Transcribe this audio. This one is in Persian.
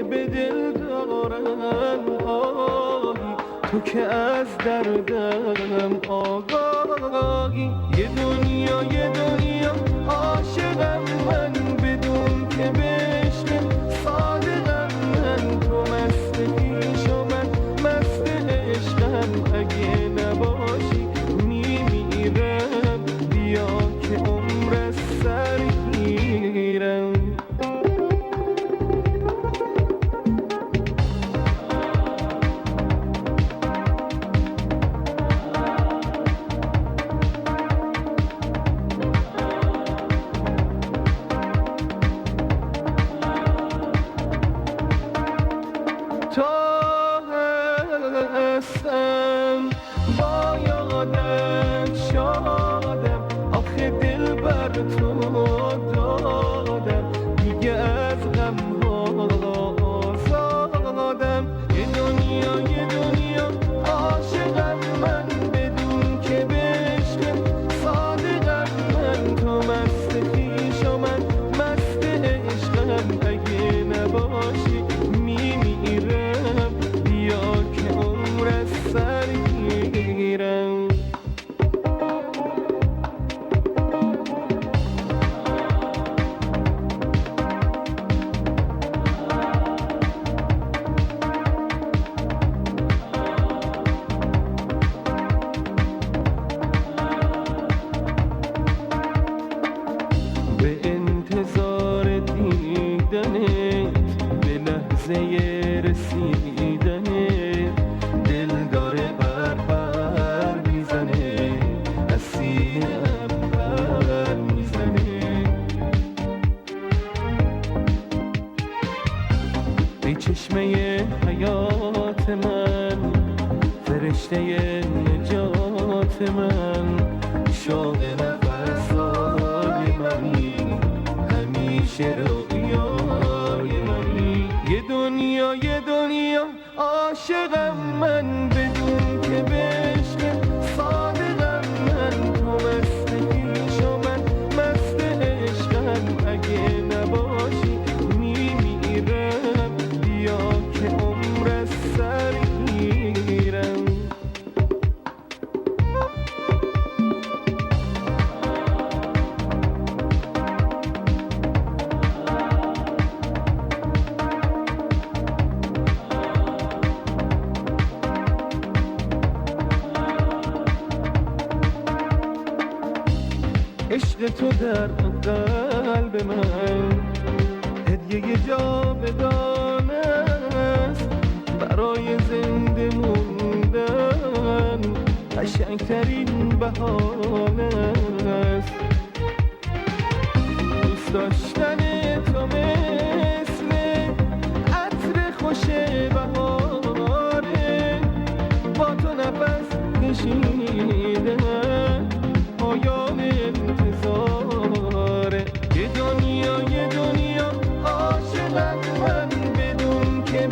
به دل دارن آهی، تو که از دردم آگاهی. یه دنیا عاشقم من بدون که بشکن صادقم من. تو مست خویش و من مست عشقم، اگه نباشی میمیرم. بیا که عمر از سر گیرم. تا هستم با یادت شادم، آخه دل بر تو دادم، دیگه از غم ها آزادم. یه دنیا عاشقم من بدون که بشکن صادقم من. تو مست خویش و من مست عشقم، اگه نباشی میمیرم. بیا که عمر از سر گیرم. به انتظار دیدنت، به لحظه رسیدنت، دل داره بر میزنه، از سینه‌ام بر میزنه. ای چشمه حیات من، فرشته نجات من، شوق نفسای منی، همیشه رویای منی. یه دنیا عاشقم من بدون که بشکن صادقم من. تو مست خویش و من مست عشقم، اگه نباشی میمیرم. بیا که عمر از سر گیرم. عشق تو در قلب من هدیه جاودان است، برای زنده موندن قشنگترین بهانه است. دوست داشتن تو مثل عطر خوش بهاره، با تو نفس کشیدن پایان انتظاره. یه دنیا عاشقم من بدون که